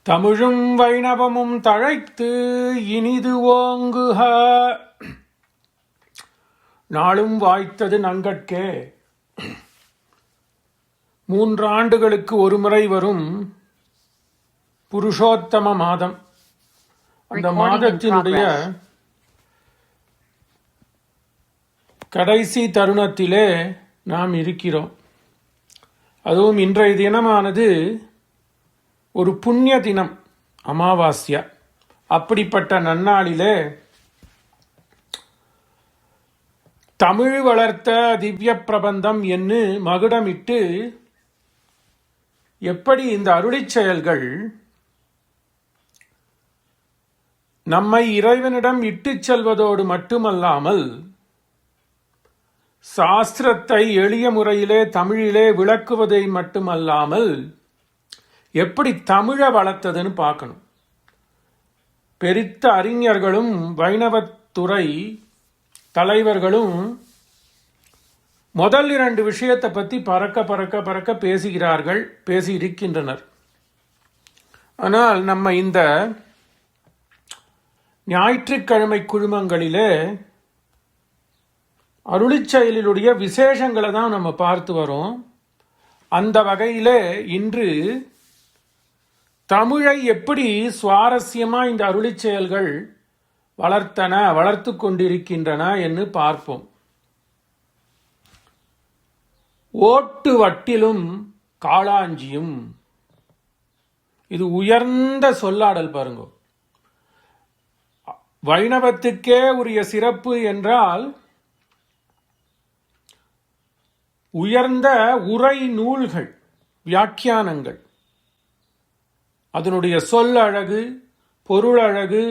தமிழும் வைணவமும் தழைத்து இனிது ஓங்குக. நாளும் வாய்த்தது நங்கட்கே. 3 ஆண்டுகளுக்கு ஒருமுறை வரும் புருஷோத்தம மாதம். அந்த மாதத்தினுடைய கடைசி தருணத்திலே நாம் இருக்கிறோம். அதுவும் இன்றைய தினமானது ஒரு புண்ணிய தினம், அமாவாஸ்யா. அப்படிப்பட்ட நன்னாளிலே தமிழ் வளர்த்த திவ்ய பிரபந்தம் என்று மகுடமிட்டு எப்படி இந்த அருளிச் செயல்கள் நம்மை இறைவனிடம் இட்டுச் செல்வதோடு மட்டுமல்லாமல் சாஸ்திரத்தை எளிய முறையிலே தமிழிலே விளக்குவதை மட்டுமல்லாமல் எப்படி தமிழை வளர்த்ததுன்னு பார்க்கணும். பெரித்த அறிஞர்களும் வைணவத்துறை தலைவர்களும் முதல் 2 விஷயத்தை பற்றி பறக்க பேசுகிறார்கள், பேசியிருக்கின்றனர். ஆனால் நம்ம இந்த ஞாயிற்றுக்கிழமை குழுமங்களிலே அருளிச் செயலிலுடைய விசேஷங்களை தான் நம்ம பார்த்து வரோம். அந்த வகையிலே இன்று தமிழை எப்படி சுவாரஸ்யமா இந்த அருளிச் செயல்கள் வளர்த்து கொண்டிருக்கின்றன என்று பார்ப்போம். ஓட்டு வட்டிலும் காளாஞ்சியும், இது உயர்ந்த சொல்லாடல். பாருங்க, வைணவத்துக்கே உரிய சிறப்பு என்றால் உயர்ந்த உரை நூல்கள், வியாக்கியானங்கள், அதனுடைய சொல்லழகு, பொருளழகு,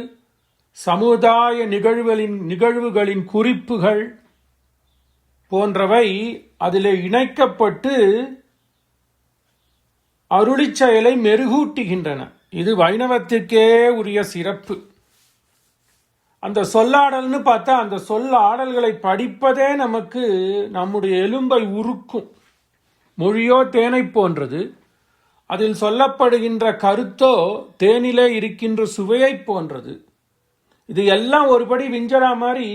சமுதாய நிகழ்வுகளின் குறிப்புகள் போன்றவை அதிலே இணைக்கப்பட்டு அருளிச் செயலை மெருகூட்டுகின்றன. இது வைணவத்திற்கே உரிய சிறப்பு. அந்த சொல்லாடல்னு பார்த்தா அந்த சொல்லாடல்களை படிப்பதே நமக்கு நம்முடைய எலும்பை உருக்கும். மொழியோ தேனை போன்றது, அதில் சொல்லப்படுகின்ற கருத்தோ தேனிலே இருக்கின்ற சுவையை போன்றது. இது எல்லாம் ஒருபடி விஞ்சரா மாதிரி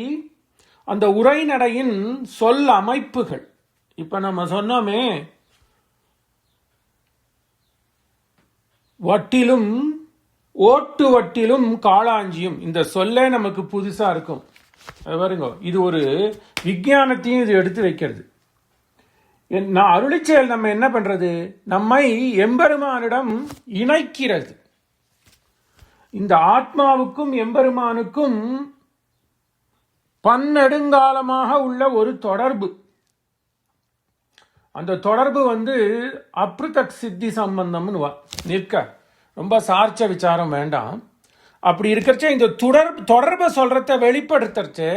அந்த உரைநடையின் சொல் அமைப்புகள். இப்ப நம்ம சொன்னோமே, வட்டிலும் ஓட்டு வட்டிலும் காளாஞ்சியும், இந்த சொல்லே நமக்கு புதுசா இருக்கும். பாருங்க, இது ஒரு விஞ்ஞானத்தையும் இது எடுத்து வைக்கிறது. அருளிச் செயல் நம்ம என்ன பண்றது, நம்மை எம்பெருமானிடம் இணைக்கிறது. இந்த ஆத்மாவுக்கும் எம்பெருமானுக்கும் பன்னெடுங்காலமாக உள்ள ஒரு தொடர்பு. அந்த தொடர்பு அப்ருதக் சித்தி சம்பந்தம்னு நிற்க, ரொம்ப சார்ச்ச விசாரம் வேண்டாம். அப்படி இருக்கிறச்சே இந்த தொடர்பை சொல்றத வெளிப்படுத்துறச்சே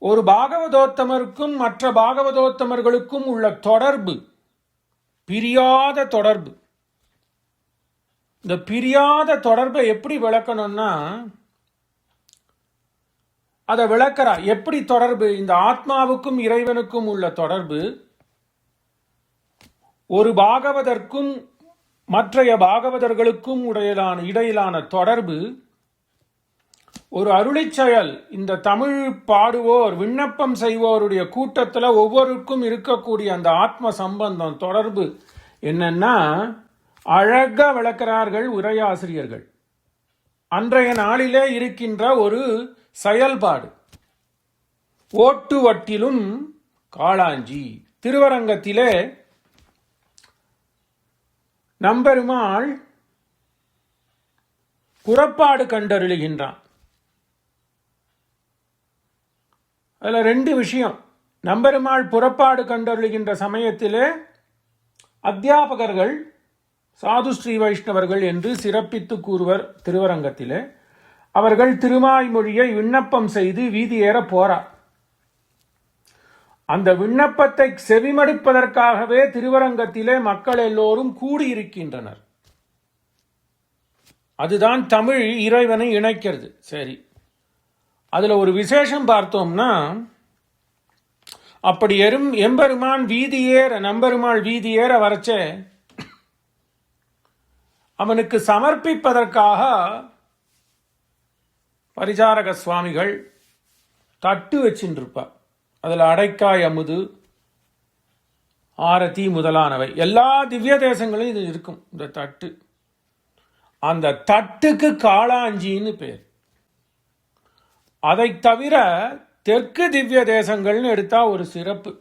ஒரு பாகவதோத்தமருக்கும் மற்ற பாகவதோத்தமர்களுக்கும் உள்ள தொடர்பு, பிரியாத தொடர்பு. இந்த பிரியாத தொடர்பை எப்படி விளக்கணும்னா, அதை விளக்கிறா. எப்படி தொடர்பு? இந்த ஆத்மாவுக்கும் இறைவனுக்கும் உள்ள தொடர்பு, ஒரு பாகவதற்கும் மற்றைய பாகவதர்களுக்கும் இடையிலான தொடர்பு, ஒரு அருளிச் செயல். இந்த தமிழ் பாடுவோர், விண்ணப்பம் செய்வோருடைய கூட்டத்தில் ஒவ்வொருக்கும் இருக்கக்கூடிய அந்த ஆத்ம சம்பந்தம், தொடர்பு என்னன்னா அழகா விளக்கிறார்கள் உரையாசிரியர்கள். அன்றைய நாளிலே இருக்கின்ற ஒரு செயல்பாடு. ஓட்டு வட்டிலும் காளாஞ்சி. திருவரங்கத்திலே நம்பெருமாள் புறப்பாடு கண்டருளுகின்றான். அதுல 2 விஷயம். நம்பெருமாள் புறப்பாடு கண்டருளுகின்ற சமயத்திலே அத்தியாபகர்கள், சாது ஸ்ரீ வைஷ்ணவர்கள் என்று சிறப்பித்து கூறுவர் திருவரங்கத்திலே. அவர்கள் திருமாய்மொழியை விண்ணப்பம் செய்து வீதி ஏற போறார். அந்த விண்ணப்பத்தை செவிமடுப்பதற்காகவே திருவரங்கத்திலே மக்கள் எல்லோரும் கூடியிருக்கின்றனர். அதுதான் தமிழ் இறைவனை இணைக்கிறது. சரி, அதுல ஒரு விசேஷம் பார்த்தோம்னா, அப்படி எம்பெருமான் நம்பெருமாள் வீதி ஏற வரச்சே அவனுக்கு சமர்ப்பிப்பதற்காக பரிசாரக சுவாமிகள் தட்டு வச்சுருப்பார். அதில் அடைக்காய் அமுது, ஆரத்தி முதலானவை எல்லா திவ்ய தேசங்களும் இது இருக்கும். இந்த தட்டு, அந்த தட்டுக்கு காளாஞ்சின்னு பேர். அதை தவிர தெற்கு திவ்ய தேசங்கள்னு எடுத்தா ஒரு சிறப்பு.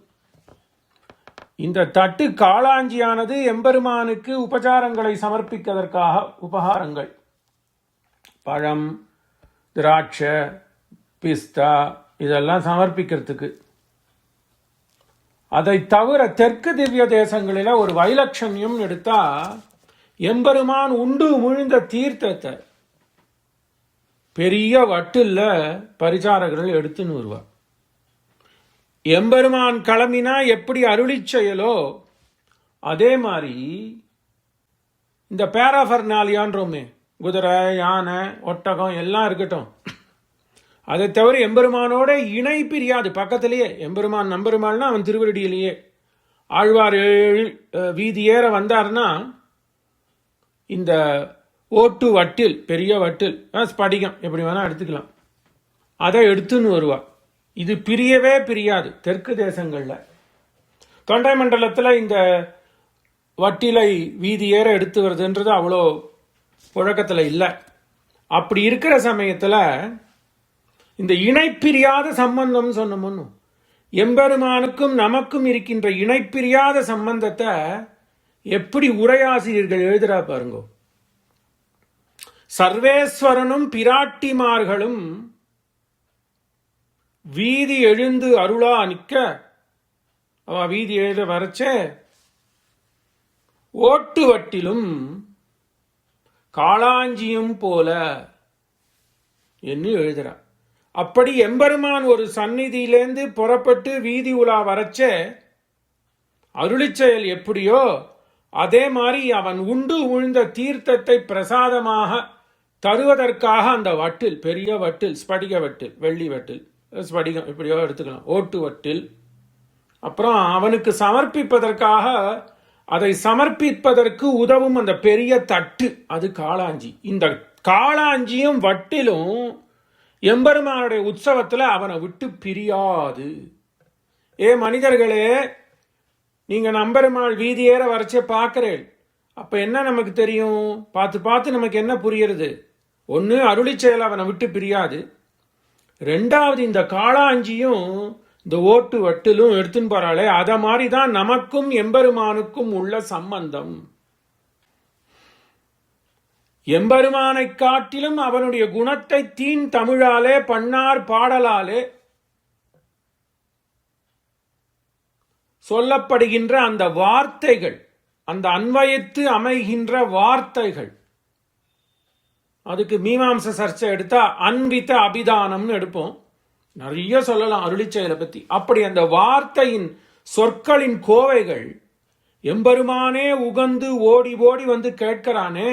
இந்த தட்டு காளாஞ்சியானது எம்பெருமானுக்கு உபசாரங்களை சமர்ப்பிப்பதற்காக உபகாரங்கள், பழம், திராட்சை, பிஸ்தா இதெல்லாம் சமர்ப்பிக்கிறதுக்கு. அதை தவிர தெற்கு திவ்ய தேசங்களில் ஒரு வைலட்சண்யம் எடுத்தா எம்பெருமான் உண்டு முழுந்த தீர்த்தத்தை பெரிய வட்டில் பரிசாரகர்கள் எடுத்துன்னு வருவார். எம்பெருமான் கிளம்பினா எப்படி அருளி செயலோ அதே மாதிரி இந்த பேராஃபர்னாலியான்றோமே, குதிரை, யானை, ஒட்டகம் எல்லாம் இருக்கட்டும், அதை தவிர எம்பெருமானோட இணை பிரியாது. பக்கத்திலேயே எம்பெருமான் நம்பெருமாள்னா அவன் திருவடியிலேயே. ஆழ்வார் வீதி ஏற வந்தார்னா இந்த ஓட்டு வட்டில், பெரிய வட்டில், ஸ்படிகம் எப்படி வேணா எடுத்துக்கலாம், அதை எடுத்துன்னு வருவா. இது பிரியவே பிரியாது தெற்கு தேசங்கள்ல. தொண்டை மண்டலத்தில் இந்த வட்டிலை வீதி ஏற எடுத்து வருதுன்றது அவ்வளோ புழக்கத்தில் இல்லை. அப்படி இருக்கிற சமயத்தில் இந்த இணைப்பிரியாத சம்பந்தம் சொன்னோம்னு, எம்பெருமானுக்கும் நமக்கும் இருக்கின்ற இணைப்பிரியாத சம்பந்தத்தை எப்படி உரையாசிரியர்கள் எழுதுறா பாருங்க. சர்வேஸ்வரனும் பிராட்டிமார்களும் வீதி எழுந்து அருளா நிற்க, அவ வீதி எழுத வரச்சே ஓட்டு வட்டிலும் காளாஞ்சியும் போல என்று எழுதுறா. அப்படி எம்பெருமான் ஒரு சந்நிதியிலேருந்து புறப்பட்டு வீதி உலா வரச்சே அருளிச்செயல் எப்படியோ அதே மாதிரி அவன் உண்டு உழுந்த தீர்த்தத்தை பிரசாதமாக தருவதற்காக அந்த வட்டில், பெரிய வட்டில், ஸ்படிக வட்டில், வெள்ளி வட்டில், ஸ்படிகம் எப்படியோ எடுத்துக்கலாம், ஓட்டு வட்டில், அப்புறம் அவனுக்கு சமர்ப்பிப்பதற்காக அதை சமர்ப்பிப்பதற்கு உதவும் அந்த பெரிய தட்டு, அது காளாஞ்சி. இந்த காளாஞ்சியும் வட்டிலும் எம்பெருமானுடைய உற்சவத்தில் அவனை விட்டு பிரியாது. ஏ மனிதர்களே, நீங்க நம்பெருமாள் வீதி ஏற வரைச்சே பார்க்கிறேன். அப்ப என்ன நமக்கு தெரியும்? பார்த்து பார்த்து நமக்கு என்ன புரியுறது? ஒன்று அருளி செயல் அவனை விட்டு பிரியாது, ரெண்டாவது இந்த காளாஞ்சியும் இந்த ஓட்டு வட்டிலும் எடுத்துன்னு போறாளே, அத மாதிரி தான் நமக்கும் எம்பெருமானுக்கும் உள்ள சம்பந்தம். எம்பெருமானை காட்டிலும் அவனுடைய குணத்தை தீன் தமிழாலே பண்ணார் பாடலாலே சொல்லப்படுகின்ற அந்த வார்த்தைகள், அந்த அன்வயத்து அமைகின்ற வார்த்தைகள், அதுக்கு மீமாம்ச சர்ச்சை எடுத்தா அன்வித்த அபிதானம்னு எடுப்போம். நிறைய சொல்லலாம் அருளிச்செயலை பத்தி. அப்படி அந்த வார்த்தையின் சொற்களின் கோவைகள் எம்பெருமானே உகந்து ஓடி ஓடி வந்து கேட்கிறானே,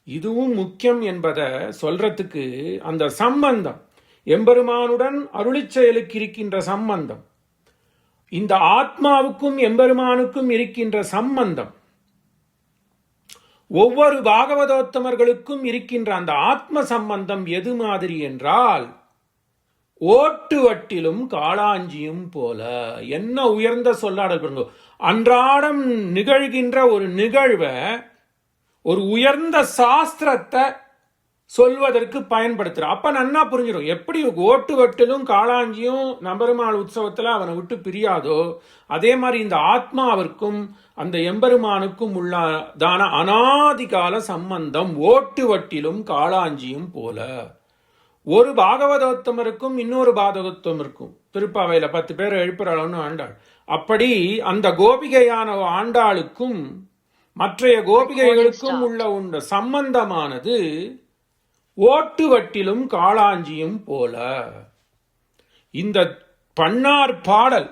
இதுவும் முக்கியம் என்பதை சொல்றதுக்கு அந்த சம்பந்தம், எம்பெருமானுடன் அருளிச்செயலுக்கு இருக்கின்ற சம்பந்தம், இந்த ஆத்மாவுக்கும் எம்பெருமானுக்கும் இருக்கின்ற சம்பந்தம், ஒவ்வொரு பாகவதோத்தமர்களுக்கும் இருக்கின்ற அந்த ஆத்ம சம்பந்தம் எது மாதிரி என்றால் ஓட்டு வட்டிலும் காளாஞ்சியும் போல. என்ன உயர்ந்த சொல்லாடல் பாருங்க. அன்றாடம் நிகழ்கின்ற ஒரு நிகழ்வை ஒரு உயர்ந்த சாஸ்திரத்தை சொல்வதற்கு பயன்படுத்துற. அப்ப நன்னா புரிஞ்சிடும். எப்படி ஓட்டு வட்டிலும் காளாஞ்சியும் நம்பெருமாள் உற்சவத்துல அவனை விட்டு பிரியாதோ, அதே மாதிரி இந்த ஆத்மாவிற்கும் அந்த எம்பெருமானுக்கும் உள்ளதான அனாதிகால சம்பந்தம் ஓட்டு வட்டிலும் காளாஞ்சியும் போல. ஒரு பாகவதோத்தமருக்கும் இன்னொரு பாகவதோத்தமருக்கும் திருப்பாவையில 10 பேர் எழுப்புறாள்னு ஆண்டாள். அப்படி அந்த கோபிகையான ஆண்டாளுக்கும் மற்றைய கோபிகைகளுக்கும் உள்ள சம்பந்தமானது ஓட்டு வட்டிலும் காளாஞ்சியும் போல. இந்த பண்ணார் பாடல்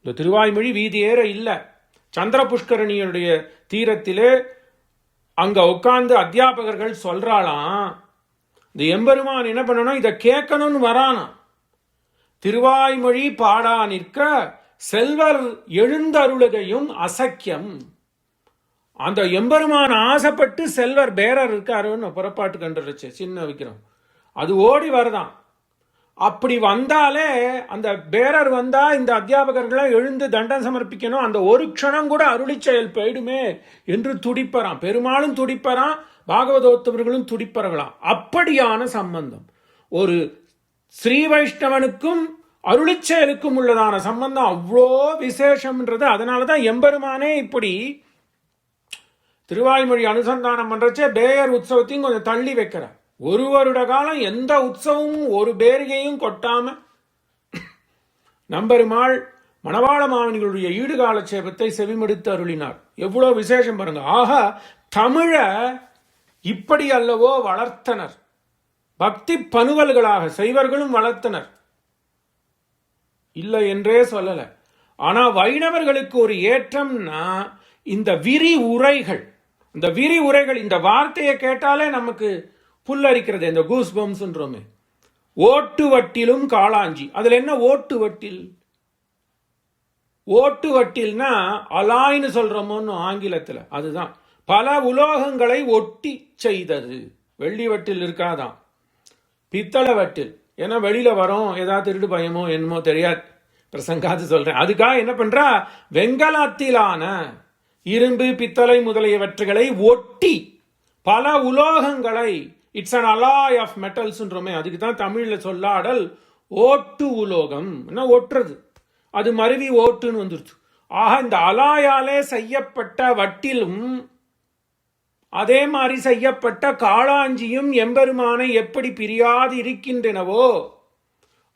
இந்த திருவாய்மொழி வீதி ஏற இல்லை, சந்திர புஷ்கரணியுடைய தீரத்திலே அங்க உட்கார்ந்து அத்தியாபகர்கள் சொல்றாளாம், இந்த எம்பெருமான் என்ன பண்ணணும், இதை கேட்கணும்னு வரானா. திருவாய்மொழி பாடா நிற்க செல்வர் எழுந்தருளுகையும் அசக்கியம். அந்த எம்பெருமான் ஆசைப்பட்டு செல்வர் பேரர் இருக்காருன்னு புறப்பாட்டு கண்டுருச்சு சின்ன விக்கிரம், அது ஓடி வரதான். அப்படி வந்தாலே அந்த பேரர் வந்தா இந்த அத்தியாபகர்களாம் எழுந்து தண்டம் சமர்ப்பிக்கணும், அந்த ஒரு க்ஷணம் கூட அருளி செயல் போயிடுமே என்று துடிப்பறான். பெருமாளும் துடிப்பறான், பாகவதோத்தவர்களும் துடிப்பறங்களாம். அப்படியான சம்பந்தம் ஒரு ஸ்ரீ வைஷ்ணவனுக்கும் அருளி செயலுக்கும் உள்ளதான சம்பந்தம் அவ்வளோ விசேஷம்ன்றது. அதனாலதான் எம்பெருமானே இப்படி திருவாய்மொழி அனுசந்தானம் பண்றச்சே பேயர் உற்சவத்தையும் கொஞ்சம் தள்ளி வைக்கிறார். ஒரு வருட காலம் எந்த உற்சவமும் ஒரு பேரிகையும் கொட்டாம நம்பெருமாள் மணவாள மாமனிகளுடைய ஈடுகால சேபத்தை செவிமடுத்து அருளினார். எவ்வளவு விசேஷம் பாருங்க. ஆக தமிழ இப்படி அல்லவோ வளர்த்தனர், பக்தி பனுவல்களாக செய்வர்களும் வளர்த்தனர், இல்லை என்றே சொல்லல. ஆனா வைணவர்களுக்கு ஒரு ஏற்றம்னா இந்த விரி உரைகள், இந்த விரி உரைகள், இந்த வார்த்தையை கேட்டாலே நமக்கு புல்லரிக்கிறது, இந்த கூஸ் பம்ஸ்ன்றோமே. ஓட்டு வட்டிலும் காளாஞ்சி, அதுல என்ன ஓட்டு வட்டில்? ஓட்டு வட்டில்னா அலாய்னு சொல்றோமோன்னு ஆங்கிலத்தில், அதுதான் பல உலோகங்களை ஒட்டி செய்தது. வெள்ளி வட்டில் இருக்காதான், பித்தளை வட்டில். ஏன்னா வெளியில வரும், ஏதாவது திருடு பயமோ என்னமோ தெரியாது, பிரசங்காத்து சொல்றேன். அதுக்காக என்ன பண்றா, வெங்கலத்திலான இரும்பு பித்தளை முதலியவற்றுகளை ஒட்டி பல உலோகங்களை, இட்ஸ் அன் அலாய் ஆஃப் மெட்டல்ஸ்ன்றோமே, அதுக்கு தான் தமிழ்ல சொல்லாடல் ஓட்டு உலோகம், ஒட்டுறது. அது மருவி ஓட்டுன்னு வந்துருச்சு. ஆக இந்த அலாயாலே செய்யப்பட்ட வட்டிலும் அதே மாதிரி செய்யப்பட்ட காளாஞ்சியும் எம்பெருமானை எப்படி பிரியாது இருக்கின்றனவோ,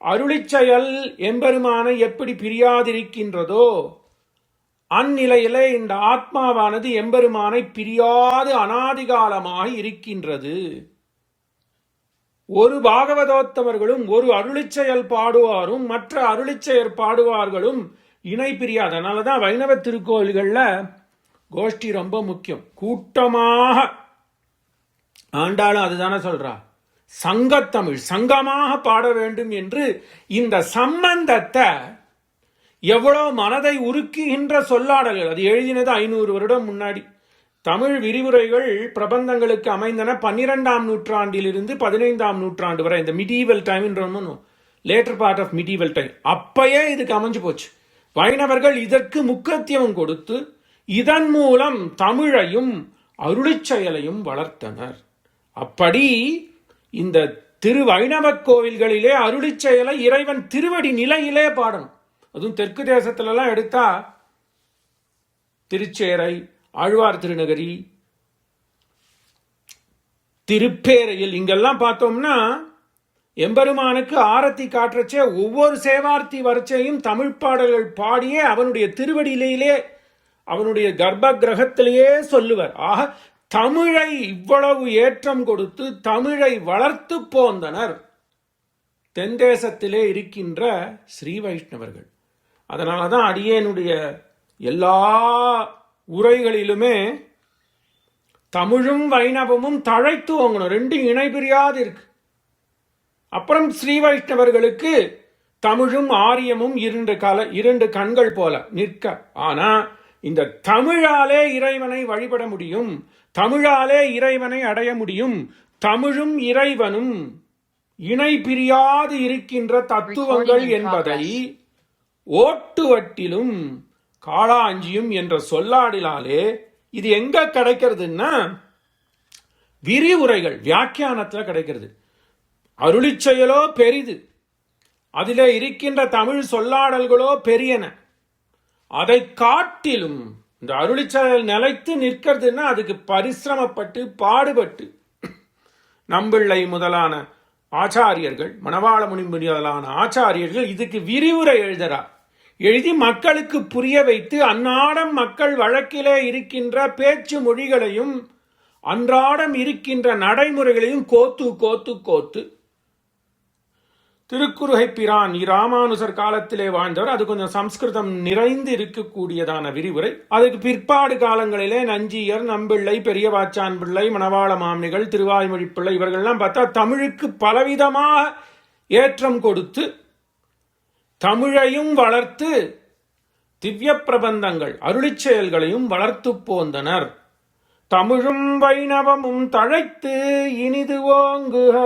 அருளிச்செயல் எம்பெருமானை எப்படி பிரியாதிருக்கின்றதோ, அந்நிலையிலே இந்த ஆத்மாவானது எம்பெருமானை பிரியாது அனாதிகாலமாக இருக்கின்றது. ஒரு பாகவதோத்தமர்களும் ஒரு அருளிச்செயல் பாடுவாரும் மற்ற அருளிச்செயல் பாடுவார்களும் இணை பிரியாது. அதனாலதான் வைணவ திருக்கோயில்கள்ல கோஷ்டி ரொம்ப முக்கியம். கூட்டமாக ஆண்டாலும் அதுதானே சொல்றா, சங்கத்தமிழ் சங்கமாக பாட வேண்டும் என்று. இந்த சம்பந்தத்தை எவ்வளவு மனதை உருக்குகின்ற சொல்லாடல்கள். அது எழுதினது 500 வருடம் முன்னாடி. தமிழ் விரிவுரைகள் பிரபந்தங்களுக்கு அமைந்தன 12ஆம் நூற்றாண்டிலிருந்து 15ஆம் நூற்றாண்டு வரை. இந்த medieval time, later part of medieval time. அப்பயே இதுக்கு அமைஞ்சு போச்சு. வைணவர்கள் இதற்கு முக்கியத்துவம் கொடுத்து இதன் மூலம் தமிழையும் அருளிச்செயலையும் வளர்த்தனர். அப்படி இந்த திரு வைணவ கோவில்களிலே அருளிச்செயலை இறைவன் திருவடி நிலையிலே பாடணும். அதுவும் தெற்கு தேசத்திலெல்லாம் எடுத்தா திருச்சேரை, ஆழ்வார் திருநகரி, திருப்பேரையில், இங்கெல்லாம் பார்த்தோம்னா எம்பெருமானுக்கு ஆரத்தி காற்றச்சே ஒவ்வொரு சேவார்த்தி வரிசையும் தமிழ் பாடல்கள் பாடியே அவனுடைய திருவடியிலேயே அவனுடைய கர்ப்ப கிரகத்திலேயே சொல்லுவர். ஆக தமிழை இவ்வளவு ஏற்றம் கொடுத்து தமிழை வளர்த்து போந்தனர் தென் தேசத்திலே இருக்கின்ற ஸ்ரீ வைஷ்ணவர்கள். அதனாலதான் அடியேனுடைய எல்லா உரைகளிலுமே தமிழும் வைணவமும் தழைத்து ஓங்கணும், ரெண்டும் இணை பிரியாது இருக்கு. அப்புறம் ஸ்ரீ வைஷ்ணவர்களுக்கு தமிழும் ஆரியமும் இரண்டு கண்கள் போல நிற்க. ஆனா இந்த தமிழாலே இறைவனை வழிபட முடியும், தமிழாலே இறைவனை அடைய முடியும். தமிழும் இறைவனும் இணை பிரியாது இருக்கின்ற தத்துவங்கள் என்பதை ஓட்டுவட்டிலும் காளாஞ்சியும் என்ற சொல்லாடிலாலே இது எங்க கிடைக்கிறதுன்னா விரிவுரைகள் வியாக்கியானத்துல கிடைக்கிறது. அருளிச்செயலோ பெரிது, அதிலே இருக்கின்ற தமிழ் சொல்லாடல்களோ பெரியன. அதை காட்டிலும் இந்த அருளிச்செயல் நிலைத்து நிற்கிறதுன்னா அதுக்கு பரிசிரமப்பட்டு பாடுபட்டு நம்பிள்ளை முதலான ஆச்சாரியர்கள், மணவாள முனி முதலான ஆச்சாரியர்கள் இதுக்கு விரிவுரை எழுதுறார். எழுதி மக்களுக்கு புரிய வைத்து அன்னாடம் மக்கள் வழக்கிலே இருக்கின்ற பேச்சு மொழிகளையும் அன்றாடம் இருக்கின்ற நடைமுறைகளையும் கோத்து கோத்து கோத்து திருக்குறுகை பிரான் ராமானுசர் காலத்திலே வாழ்ந்தவர். அது கொஞ்சம் சம்ஸ்கிருதம் நிறைந்து இருக்கக்கூடியதான விரிவுரை. அதுக்கு பிற்பாடு காலங்களிலே நஞ்சியர், நம்பிள்ளை, பெரியவாச்சான் பிள்ளை, மணவாள மாமனிகள், திருவாய்மொழி பிள்ளை இவர்கள்லாம் பார்த்தா தமிழுக்கு பலவிதமாக ஏற்றம் கொடுத்து தமிழையும் வளர்த்து திவ்ய பிரபந்தங்கள் அருளிச் செயல்களையும் வளர்த்து போந்தனர் தமிழும் வைணவமும் தழைத்து இனிது ஓங்குக.